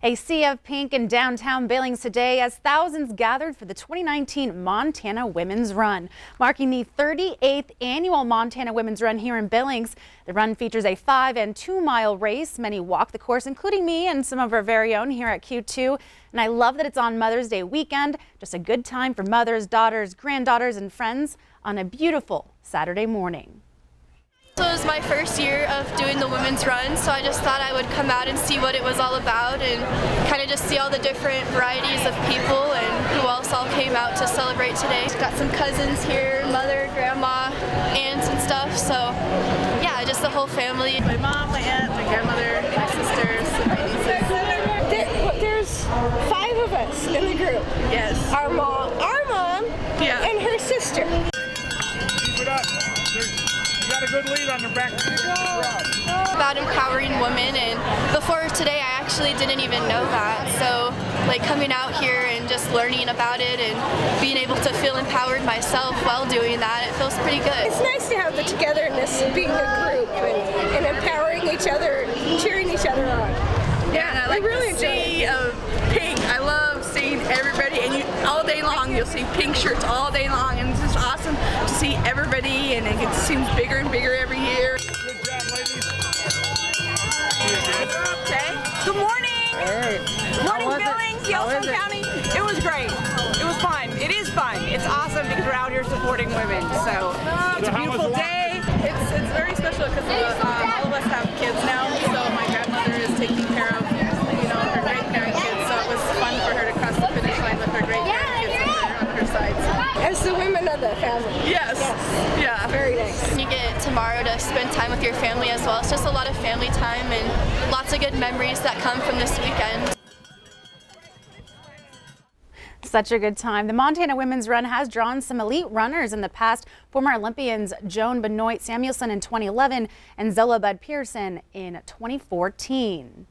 A sea of pink in downtown Billings today as thousands gathered for the 2019 Montana Women's Run, marking the 38th annual Montana Women's Run here in Billings. The run features a 5- and 2-mile race. Many walk the course, including me and some of our very own here at Q2. And I love that it's on Mother's Day weekend. Just a good time for mothers, daughters, granddaughters, and friends on a beautiful Saturday morning. So it was my first year of doing the women's run, so I just thought I would come out and see what it was all about and kind of just see all the different varieties of people and who else all came out to celebrate today. Got some cousins here, mother, grandma, aunts and stuff, so yeah, just the whole family. My mom, my aunt, my grandmother, my sisters, my nieces. There's 5 of us in the group. Yes. Our mom, Yeah. and her sister. Keep it up. You got a good lead on the back. About empowering women, and before today I actually didn't even know that, so like coming out here and just learning about it and being able to feel empowered myself while doing that, it feels pretty good. It's nice to have the togetherness of being a group and empowering each other, cheering each other on. Yeah, and I like really the sea of pink. I love seeing everybody, and all day long you'll see pink shirts all day long, and it's just awesome to see everybody, and it seems bigger and bigger every year. Good job, ladies. Okay. Good morning. Hey. Morning, Billings, Yellowstone County. It was great. It was fun. It is fun. It's awesome because we're out here supporting women. So it's a beautiful day. It's very special because all of us have kids now, so my grandmother is taking care of her great-grandkids, so it was fun for her to cross the finish line with her great-grandkids on her side. So. As the women of the family. Yes. Yeah. Very nice. You get tomorrow to spend time with your family as well. It's just a lot of family time and lots of good memories that come from this weekend. Such a good time. The Montana Women's Run has drawn some elite runners in the past. Former Olympians Joan Benoit Samuelson in 2011 and Zola Bud Pearson in 2014.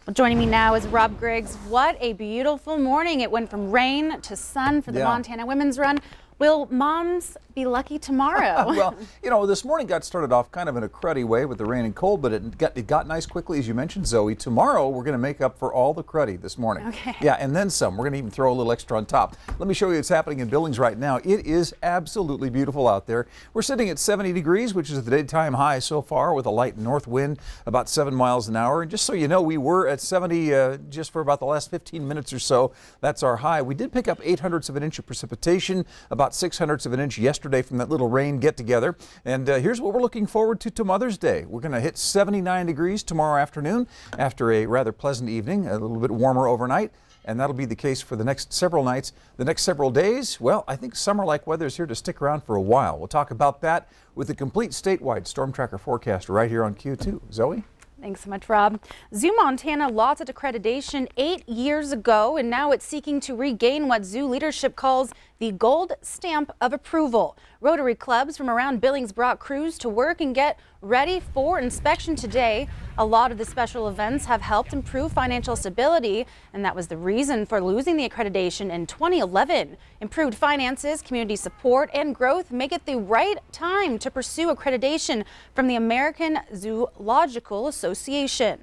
Well, joining me now is Rob Griggs. What a beautiful morning. It went from rain to sun for the Montana Women's Run. Will moms be lucky tomorrow? Well, this morning got started off kind of in a cruddy way with the rain and cold, but it got nice quickly, as you mentioned, Zoe. Tomorrow, we're going to make up for all the cruddy this morning. Okay. Yeah, and then some. We're going to even throw a little extra on top. Let me show you what's happening in Billings right now. It is absolutely beautiful out there. We're sitting at 70 degrees, which is the daytime high so far, with a light north wind, about 7 miles an hour. And just so you know, we were at 70 just for about the last 15 minutes or so. That's our high. We did pick up 0.08 of an inch of precipitation, about 0.06 of an inch yesterday from that little rain get together. And here's what we're looking forward to Mother's Day. We're going to hit 79 degrees tomorrow afternoon after a rather pleasant evening, a little bit warmer overnight. And that'll be the case for the next several nights. The next several days, well, I think summer-like weather is here to stick around for a while. We'll talk about that with the complete statewide Storm Tracker forecast right here on Q2. Zoe? Thanks so much, Rob. Zoo Montana lost its accreditation 8 years ago, and now it's seeking to regain what zoo leadership calls the gold stamp of approval. Rotary clubs from around Billings brought crews to work and get ready for inspection today. A lot of the special events have helped improve financial stability, and that was the reason for losing the accreditation in 2011. Improved finances, community support, and growth make it the right time to pursue accreditation from the American Zoological Association.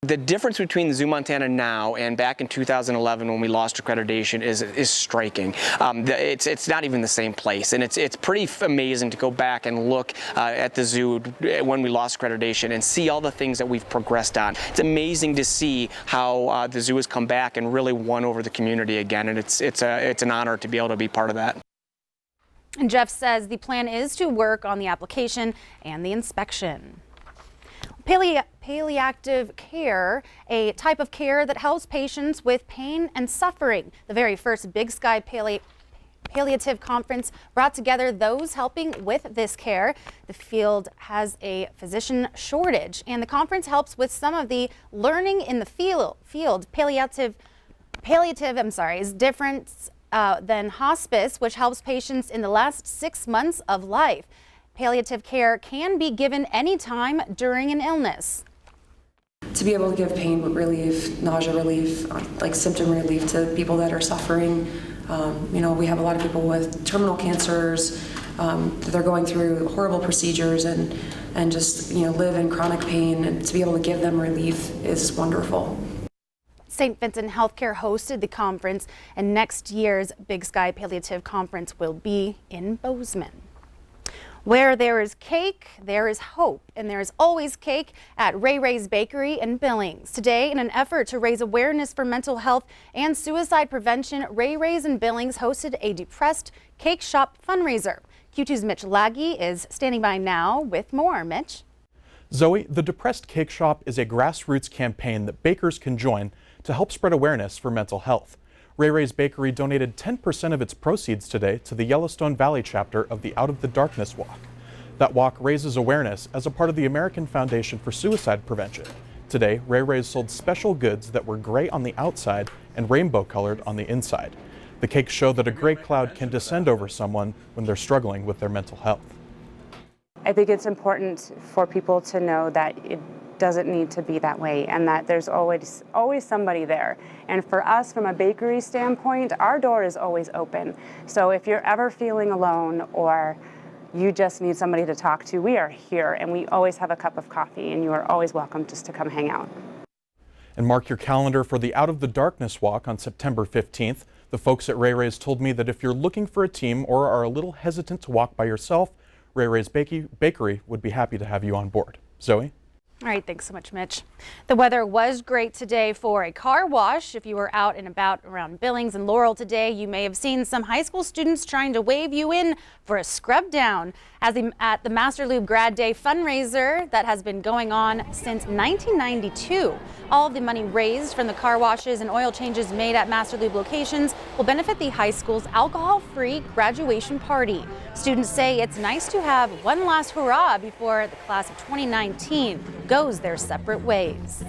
The difference between Zoo Montana now and back in 2011 when we lost accreditation is striking. It's not even the same place, and it's pretty amazing to go back and look at the zoo when we lost accreditation and see all the things that we've progressed on. It's amazing to see how the zoo has come back and really won over the community again, and it's an honor to be able to be part of that. And Jeff says the plan is to work on the application and the inspection. Palliative care, a type of care that helps patients with pain and suffering. The very first Big Sky Palliative Conference brought together those helping with this care. The field has a physician shortage, and the conference helps with some of the learning in the field. Palliative is different than hospice, which helps patients in the last 6 months of life. Palliative care can be given anytime during an illness. To be able to give pain relief, nausea relief, like symptom relief to people that are suffering. We have a lot of people with terminal cancers that they're going through horrible procedures and just live in chronic pain, and to be able to give them relief is wonderful. St. Vincent Healthcare hosted the conference, and next year's Big Sky Palliative Conference will be in Bozeman. Where there is cake, there is hope, and there is always cake at Ray Ray's Bakery in Billings. Today, in an effort to raise awareness for mental health and suicide prevention, Ray Ray's in Billings hosted a Depressed Cake Shop fundraiser. Q2's Mitch Laggy is standing by now with more. Mitch? Zoe, the Depressed Cake Shop is a grassroots campaign that bakers can join to help spread awareness for mental health. Ray Ray's Bakery donated 10% of its proceeds today to the Yellowstone Valley chapter of the Out of the Darkness Walk. That walk raises awareness as a part of the American Foundation for Suicide Prevention. Today, Ray Ray's sold special goods that were gray on the outside and rainbow colored on the inside. The cakes show that a gray cloud can descend over someone when they're struggling with their mental health. I think it's important for people to know that it doesn't need to be that way and that there's always somebody there. And for us, from a bakery standpoint, our door is always open. So if you're ever feeling alone or you just need somebody to talk to, we are here and we always have a cup of coffee and you are always welcome just to come hang out. And mark your calendar for the Out of the Darkness Walk on September 15th. The folks at Ray Ray's told me that if you're looking for a team or are a little hesitant to walk by yourself, Ray Ray's Bakery would be happy to have you on board. Zoe? All right, thanks so much, Mitch. The weather was great today for a car wash. If you were out and about around Billings and Laurel today, you may have seen some high school students trying to wave you in for a scrub down at the Master Lube Grad Day fundraiser that has been going on since 1992. All of the money raised from the car washes and oil changes made at Master Lube locations will benefit the high school's alcohol-free graduation party. Students say it's nice to have one last hurrah before the class of 2019 goes their separate ways.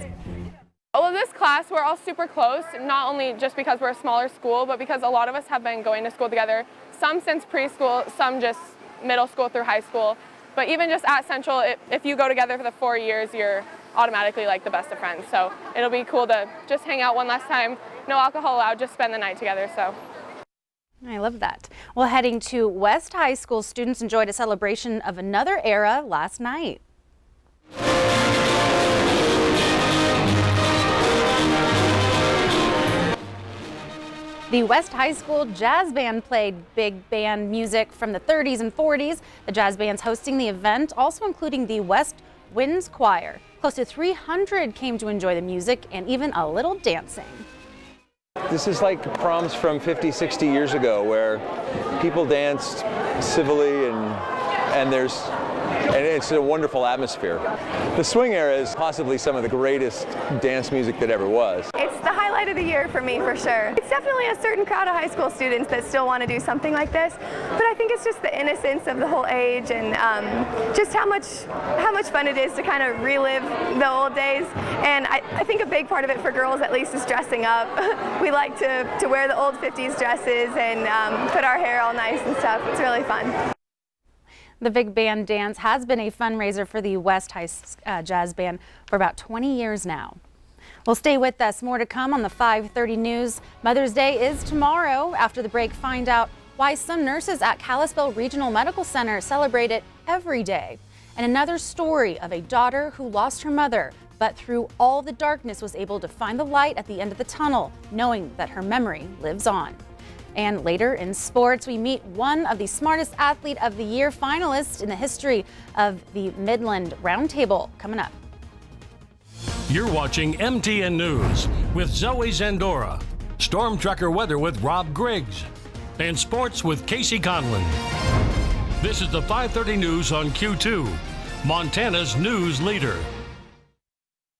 All of this class, we're all super close, not only just because we're a smaller school, but because a lot of us have been going to school together, some since preschool, some just middle school through high school. But even just at Central, if you go together for the 4 years, you're automatically like the best of friends. So it'll be cool to just hang out one last time. No alcohol allowed, just spend the night together. So. I love that. Well, heading to West High School, students enjoyed a celebration of another era last night. The West High School Jazz Band played big band music from the 30s and 40s. The jazz band's hosting the event, also including the West Winds Choir. Close to 300 came to enjoy the music and even a little dancing. This is like proms from 50, 60 years ago where people danced civilly and it's a wonderful atmosphere. The swing era is possibly some of the greatest dance music that ever was. It's the highlight of the year for me, for sure. It's definitely a certain crowd of high school students that still want to do something like this, but I think it's just the innocence of the whole age and just how much fun it is to kind of relive the old days. And I think a big part of it for girls, at least, is dressing up. We like to wear the old 50s dresses and put our hair all nice and stuff. It's really fun. The Big Band Dance has been a fundraiser for the West High Jazz Band for about 20 years now. Well, stay with us. More to come on the 5:30 news. Mother's Day is tomorrow. After the break, find out why some nurses at Kalispell Regional Medical Center celebrate it every day. And another story of a daughter who lost her mother, but through all the darkness was able to find the light at the end of the tunnel, knowing that her memory lives on. And later in sports, we meet one of the smartest athlete of the year finalists in the history of the Midland Roundtable coming up. You're watching MTN News with Zoe Zandora, Storm Tracker weather with Rob Griggs, and sports with Casey Conlon. This is the 5:30 news on Q2, Montana's news leader.